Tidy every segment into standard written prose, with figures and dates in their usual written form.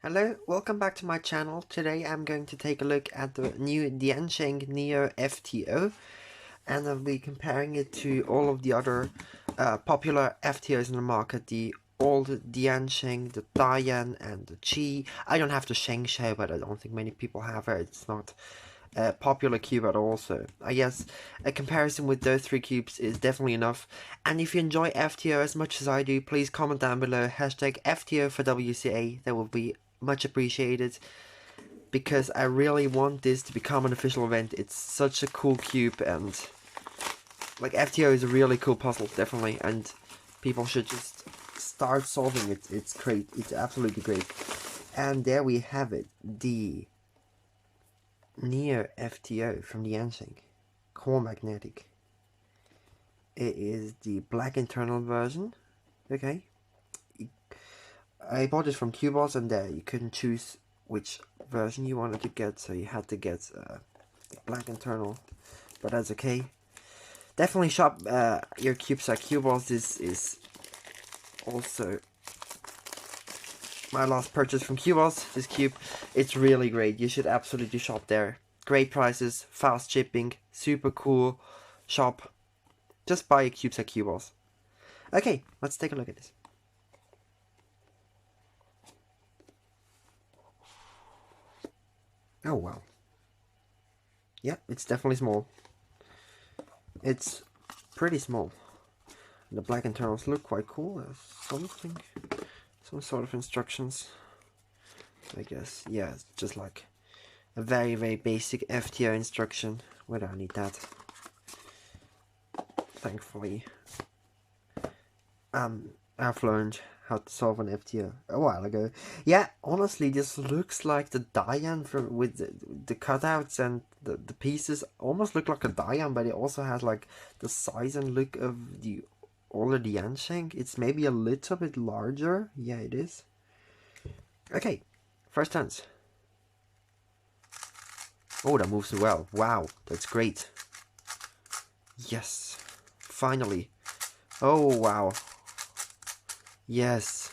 Hello, welcome back to my channel. Today I'm going to take a look at the new Diansheng NEO FTO, and I'll be comparing it to all of the other popular FTOs in the market, the old Diansheng, the Dian, and the Qi. I don't have the Sheng Shou, but I don't think many people have it. It's not a popular cube at all, so I guess a comparison with those three cubes is definitely enough. And if you enjoy FTO as much as I do, please comment down below hashtag FTO for WCA. That will be much appreciated, because I really want this to become an official event. It's such a cool cube, and like FTO is a really cool puzzle, definitely, and people should just start solving it. It's great. It's absolutely great. And there we have it, the Neo FTO from Diansheng, core magnetic. It is the black internal version. Okay, I bought it from Cubos, and there you couldn't choose which version you wanted to get, so you had to get black internal, but that's okay. Definitely shop your cubes at Cubos. This is also my last purchase from Cubos. This cube, it's really great. You should absolutely shop there. Great prices, fast shipping, super cool shop. Just buy your cubes at Cubos. Okay, let's take a look at this. Oh wow. Yeah, it's definitely small. It's pretty small. The black internals look quite cool. There's some sort of instructions, I guess. Yeah, it's just like a very basic FTO instruction. We don't need that, thankfully. I've learned how to solve an FTO a while ago. Yeah, honestly, this looks like the Dian with the cutouts, and the pieces almost look like a Dian, but it also has like the size and look of the older Diansheng. It's maybe a little bit larger. Yeah, it is. Okay, first turns. Oh, that moves well. Wow, that's great. Yes, finally. Oh, wow. Yes.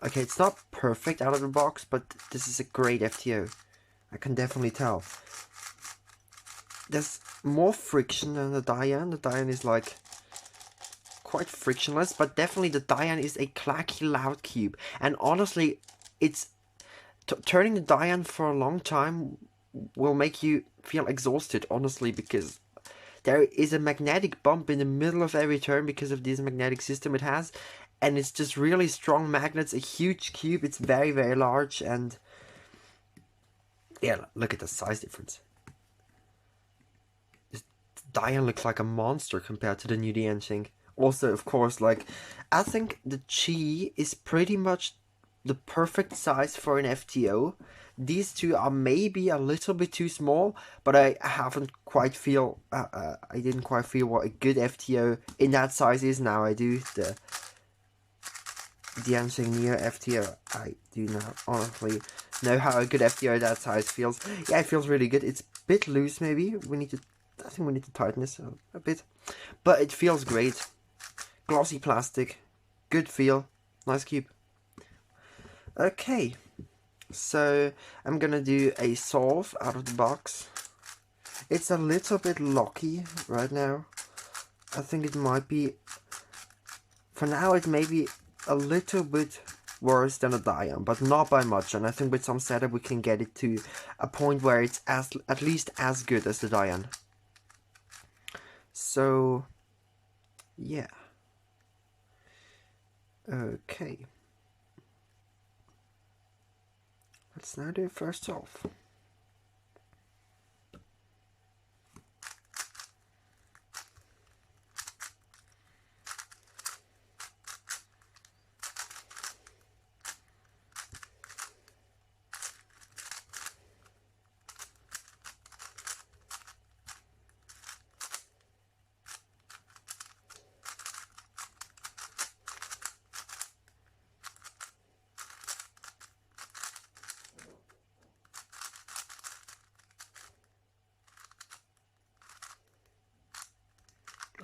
Okay, it's not perfect out of the box, but this is a great FTO. I can definitely tell. There's more friction than the Dian. The Dian is like quite frictionless, but definitely the Dian is a clacky loud cube. And honestly, it's turning the Dian for a long time will make you feel exhausted, honestly, because there is a magnetic bump in the middle of every turn because of this magnetic system it has, and it's just really strong magnets, a huge cube. It's very large, and yeah, look at the size difference. This Dian looks like a monster compared to the new Diansheng. Also, of course, like, I think the Qi is pretty much the perfect size for an FTO. These two are maybe a little bit too small, but I haven't quite feel I didn't quite feel what a good FTO in that size is. Now I do. The Diansheng NEO FTO, I do not honestly know how a good FTO that size feels. Yeah, it feels really good. It's a bit loose, maybe. I think we need to tighten this a bit, but it feels great. Glossy plastic, good feel, nice cube. Okay, so I'm gonna do a solve out of the box. It's a little bit locky right now. I think it might be, for now it may be a little bit worse than a Dian, but not by much, and I think with some setup we can get it to a point where it's at least as good as the Dian. So yeah. Okay. Let's now do first solve.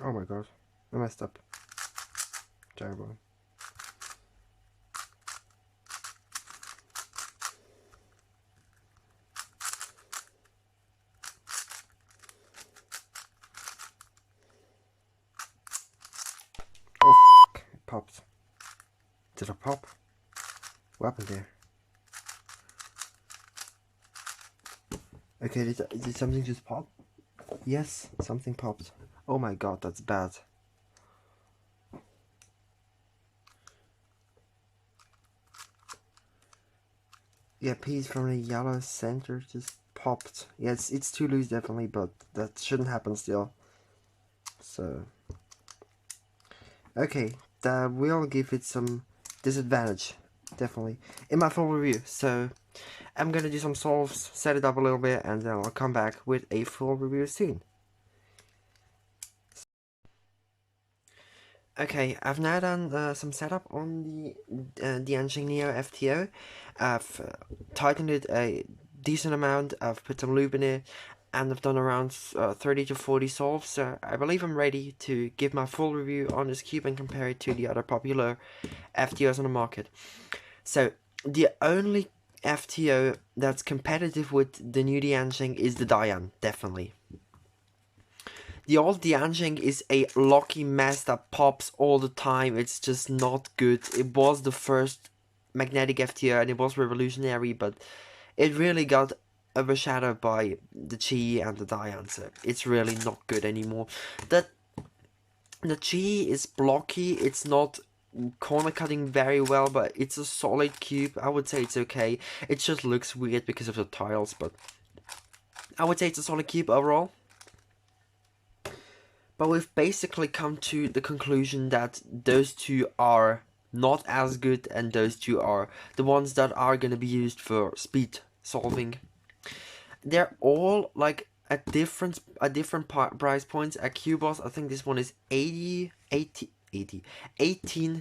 Oh my god, I messed up. Terrible. Did I pop? What happened there? Okay, did something just pop? Yes, something popped. Oh my god, that's bad. Yeah, piece from the yellow center just popped. Yeah, it's too loose definitely, but that shouldn't happen still. So, okay, that will give it some disadvantage, definitely, in my full review. So, I'm gonna do some solves, set it up a little bit, and then I'll come back with a full review soon. Okay, I've now done some setup on the Diansheng NEO FTO. I've tightened it a decent amount, I've put some lube in it, and I've done around 30 to 40 solves, so I believe I'm ready to give my full review on this cube and compare it to the other popular FTOs on the market. So, the only FTO that's competitive with the new Diansheng is the Dian, definitely. The old Diansheng is a locky mess that pops all the time. It's just not good. It was the first magnetic FTO and it was revolutionary, but it really got overshadowed by the Chi and the Dian, so it's really not good anymore. The Chi is blocky. It's not corner cutting very well, but it's a solid cube. I would say it's okay. It just looks weird because of the tiles, but I would say it's a solid cube overall. But we've basically come to the conclusion that those two are not as good, and those two are the ones that are going to be used for speed solving. They're all like at different price points. At Cubos, I think this one is 18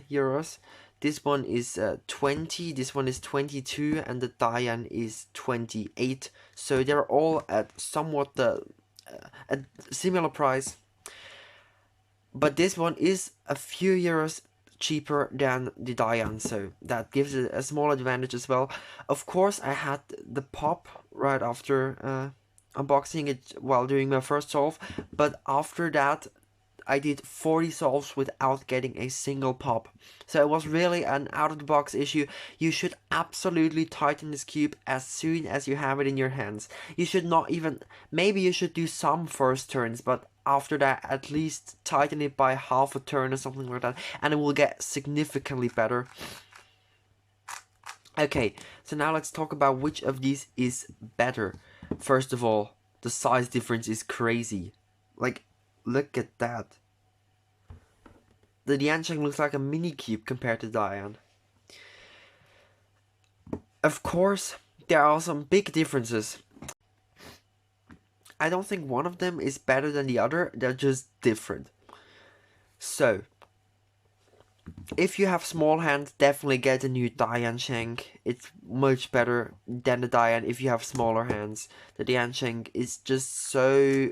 euros. This one is 20, this one is 22, and the Dian is 28. So they're all at somewhat a similar price. But this one is a few euros cheaper than the Dian, so that gives it a small advantage as well. Of course, I had the pop right after unboxing it while doing my first solve, but after that I did 40 solves without getting a single pop. So it was really an out-of-the-box issue. You should absolutely tighten this cube as soon as you have it in your hands. You should not even... Maybe you should do some first turns, but after that, at least tighten it by half a turn or something like that, and it will get significantly better. Okay, so now let's talk about which of these is better. First of all, the size difference is crazy. Like, look at that. The Diansheng looks like a mini cube compared to Dian. Of course, there are some big differences. I don't think one of them is better than the other, they're just different. So, if you have small hands, definitely get a new Diansheng. It's much better than the Dian if you have smaller hands. The Diansheng is just so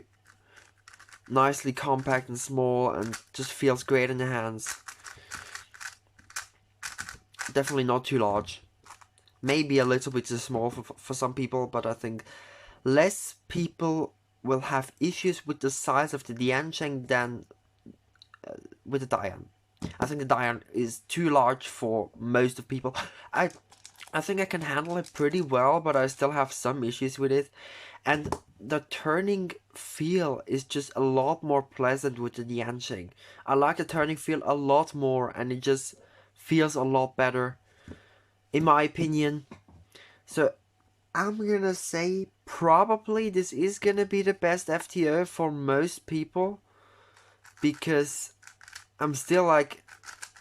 nicely compact and small and just feels great in the hands. Definitely not too large. Maybe a little bit too small for some people, but I think less people will have issues with the size of the Diansheng than with the Dian. I think the Dian is too large for most of people. I think I can handle it pretty well, but I still have some issues with it. And the turning feel is just a lot more pleasant with the Diansheng. I like the turning feel a lot more, and it just feels a lot better, in my opinion. So I'm gonna say probably this is gonna be the best FTO for most people, because I'm still like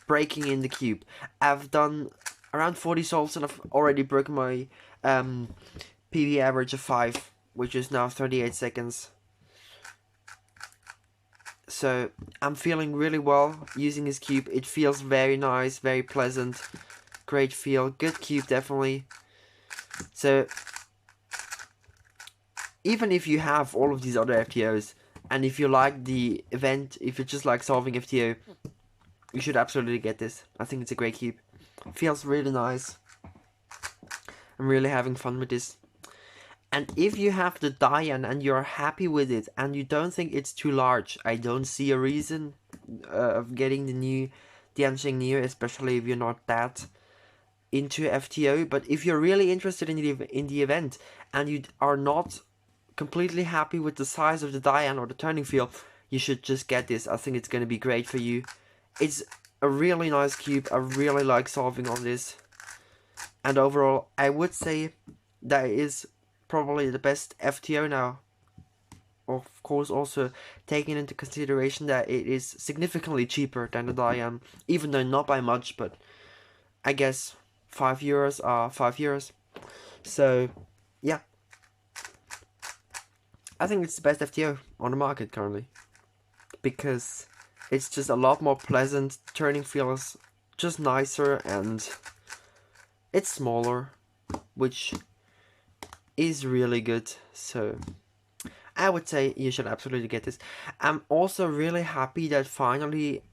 breaking in the cube. I've done around 40 solves and I've already broken my PB average of 5, which is now 38 seconds. So I'm feeling really well using this cube. It feels very nice, very pleasant, great feel, good cube definitely. So even if you have all of these other FTOs, and if you like the event, if you just like solving FTO, you should absolutely get this. I think it's a great cube. Feels really nice. I'm really having fun with this. And if you have the Dian and you're happy with it and you don't think it's too large, I don't see a reason of getting the new Diansheng NEO, especially if you're not that into FTO. But if you're really interested in the event and you are not completely happy with the size of the Dian or the turning field, you should just get this. I think it's going to be great for you. It's a really nice cube. I really like solving on this. And overall, I would say that is probably the best FTO now. Of course, also taking into consideration that it is significantly cheaper than the Dian, even though not by much, but I guess €5 are €5. So, yeah. I think it's the best FTO on the market currently. Because it's just a lot more pleasant, turning feels just nicer, and it's smaller, which is really good. So I would say you should absolutely get this. I'm also really happy that finally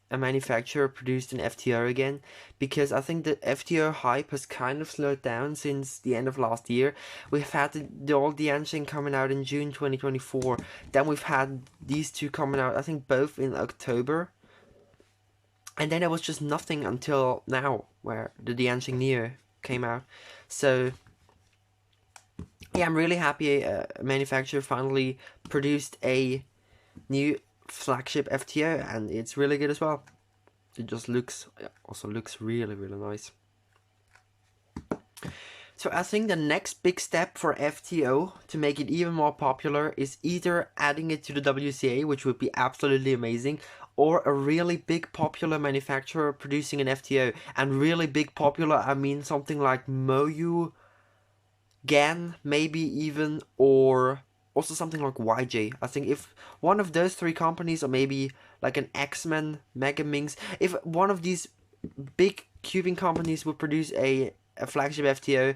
a manufacturer produced an FTO again, because I think the FTO hype has kind of slowed down since the end of last year. We've had the old Diansheng coming out in June 2024, then we've had these two coming out, I think both in October, and then there was just nothing until now, where the Diansheng NEO came out. So yeah, I'm really happy a manufacturer finally produced a new flagship FTO, and it's really good as well. It just also looks really, really nice. So I think the next big step for FTO to make it even more popular is either adding it to the WCA, which would be absolutely amazing, or a really big popular manufacturer producing an FTO. And really big popular, I mean something like Moyu, GAN, maybe even, or also something like YJ. I think if one of those three companies, or maybe like an X-Men, Megaminx, if one of these big cubing companies would produce a flagship FTO,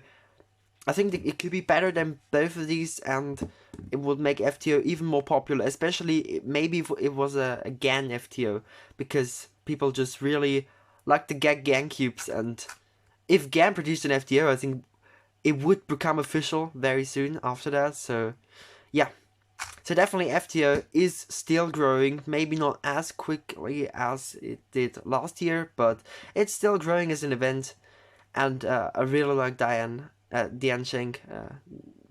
I think it could be better than both of these, and it would make FTO even more popular, especially maybe if it was a GAN FTO, because people just really like to get GAN cubes, and if GAN produced an FTO, I think it would become official very soon after that. So yeah, so definitely FTO is still growing, maybe not as quickly as it did last year, but it's still growing as an event, and I really like Diansheng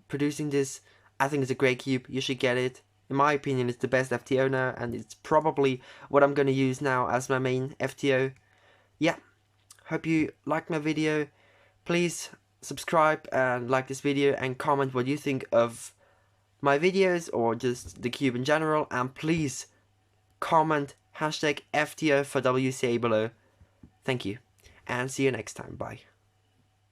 producing this. I think it's a great cube, you should get it. In my opinion, it's the best FTO now, and it's probably what I'm going to use now as my main FTO. Yeah, hope you liked my video. Please subscribe and like this video, and comment what you think of my videos or just the cube in general, and please comment #FTO for WCA below. Thank you, and see you next time. Bye.